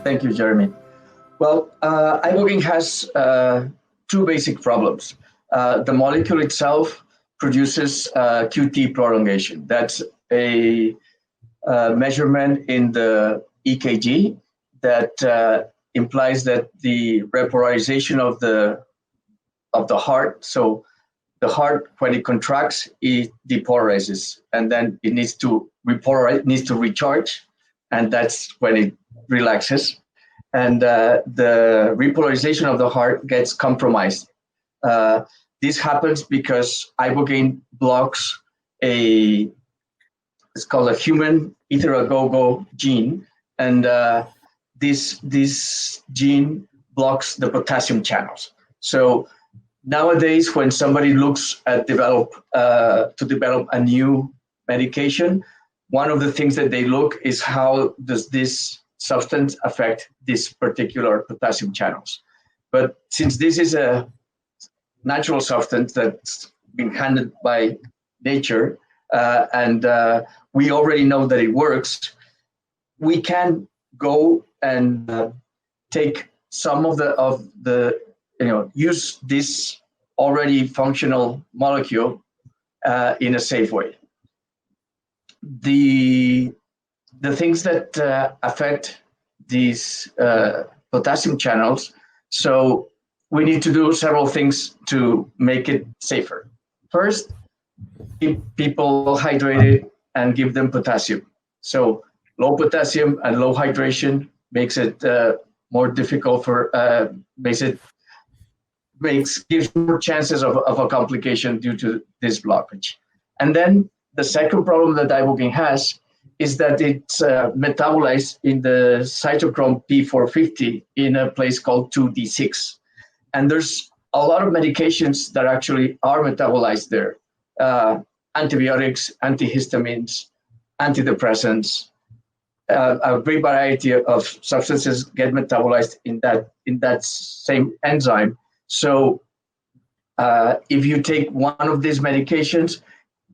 Thank you, Jeremy. Well, Ibogaine has two basic problems. The molecule itself produces QT prolongation. That's a measurement in the EKG that implies that the repolarization of the heart. So the heart, when it contracts, it depolarizes, and then it needs to repolarize, needs to recharge, and that's when it relaxes. And the repolarization of the heart gets compromised. This happens because Ibogaine blocks it's called a human etheragogo gene, and this gene blocks the potassium channels. So nowadays, when somebody looks at develop a new medication, one of the things that they look is how does this substance affect this particular potassium channels. But since this is a natural substance that's been handed by nature, and we already know that it works, we can go and take some of the use this already functional molecule in a safe way. The things that affect these potassium channels, so we need to do several things to make it safer. First, keep people hydrated and give them potassium. So low potassium and low hydration makes it more difficult gives more chances of a complication due to this blockage. And then the second problem that Ibogaine has is that it's metabolized in the cytochrome P450 in a place called 2D6. And there's a lot of medications that actually are metabolized there. Antibiotics, antihistamines, antidepressants, a great variety of substances get metabolized in that same enzyme. So if you take one of these medications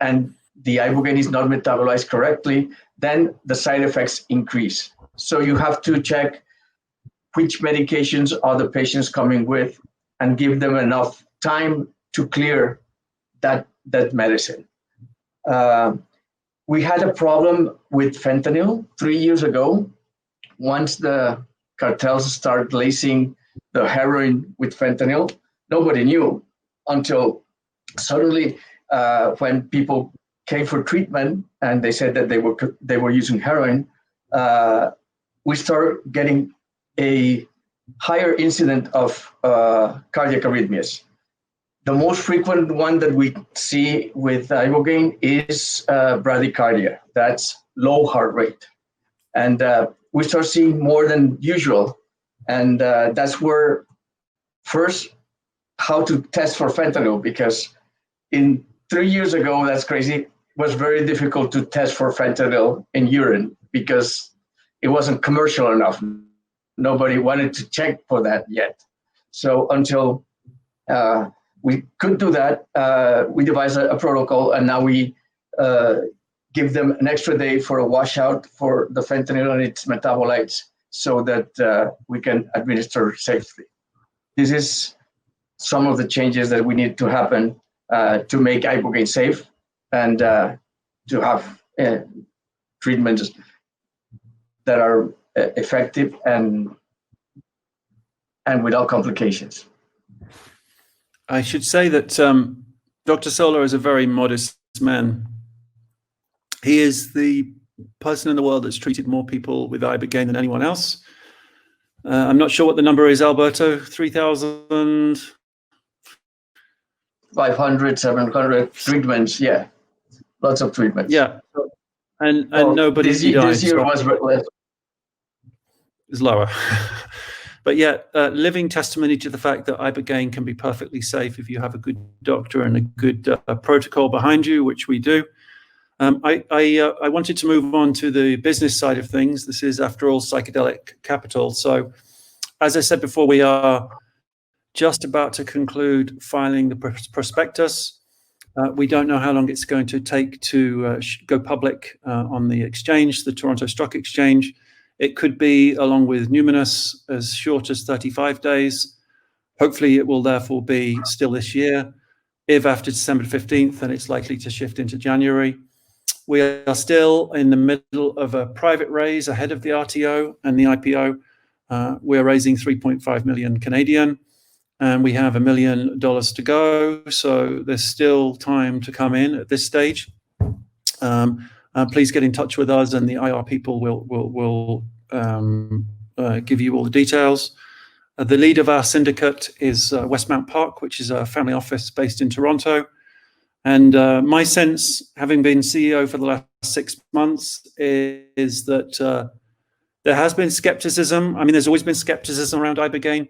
and the Ibogaine is not metabolized correctly, then the side effects increase. So you have to check which medications are the patients coming with and give them enough time to clear that medicine. We had a problem with fentanyl 3 years ago. Once the cartels started lacing the heroin with fentanyl, nobody knew until suddenly when people came for treatment and they said that they were using heroin, we started getting a higher incident of cardiac arrhythmias. The most frequent one that we see with Ibogaine is bradycardia. That's low heart rate. And we start seeing more than usual. And that's where first, how to test for fentanyl, because in 3 years ago, that's crazy, it was very difficult to test for fentanyl in urine because it wasn't commercial enough. Nobody wanted to check for that yet. So until we could do that, we devised a protocol, and now we give them an extra day for a washout for the fentanyl and its metabolites so that we can administer safely. This is some of the changes that we need to happen to make Ibogaine safe and to have treatments that are effective and without complications. I should say that Dr. Sola is a very modest man. He is the person in the world that's treated more people with Ibogaine than anyone else. I'm not sure what the number is, Alberto, 3,000? 500, 700 treatments, yeah. Lots of treatments. Yeah, and nobody died. This year was less. Is lower. But yeah, living testimony to the fact that Ibogaine can be perfectly safe if you have a good doctor and a good protocol behind you, which we do. I wanted to move on to the business side of things. This is, after all, psychedelic capital. So, as I said before, we are just about to conclude filing the prospectus. We don't know how long it's going to take to go public on the exchange, the Toronto Stock Exchange. It could be, along with Numinous, as short as 35 days. Hopefully, it will therefore be still this year. If after December 15th, then it's likely to shift into January. We are still in the middle of a private raise ahead of the RTO and the IPO. We're raising 3.5 million Canadian, and we have $1 million to go. So there's still time to come in at this stage. Please get in touch with us, and the IR people will give you all the details. The lead of our syndicate is Westmount Park, which is a family office based in Toronto. And my sense, having been CEO for the last 6 months, is that there has been skepticism. I mean, there's always been skepticism around Ibogaine.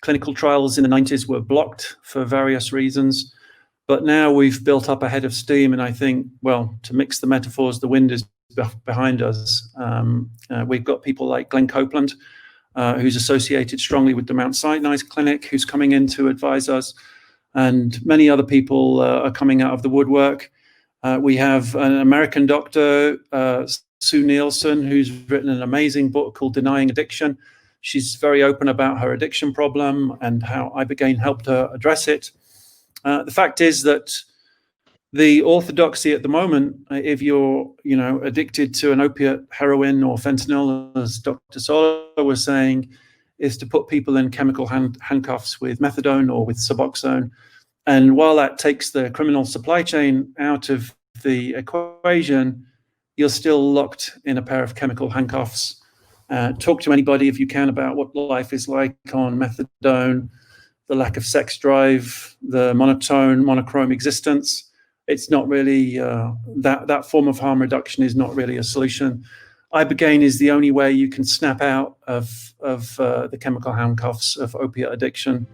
Clinical trials in the 90s were blocked for various reasons. But now we've built up a head of steam, and I think, well, to mix the metaphors, the wind is behind us. We've got people like Glenn Copeland, who's associated strongly with the Mount Sinai Clinic, who's coming in to advise us, and many other people are coming out of the woodwork. We have an American doctor, Sue Nielsen, who's written an amazing book called Denying Addiction. She's very open about her addiction problem and how Ibogaine helped her address it. The fact is that the orthodoxy at the moment, if you're, addicted to an opiate, heroin, or fentanyl, as Dr. Sola was saying, is to put people in chemical handcuffs with methadone or with Suboxone. And while that takes the criminal supply chain out of the equation, you're still locked in a pair of chemical handcuffs. Talk to anybody if you can about what life is like on methadone, the lack of sex drive, the monochrome existence. It's not really, that form of harm reduction is not really a solution. Ibogaine is the only way you can snap out of the chemical handcuffs of opiate addiction.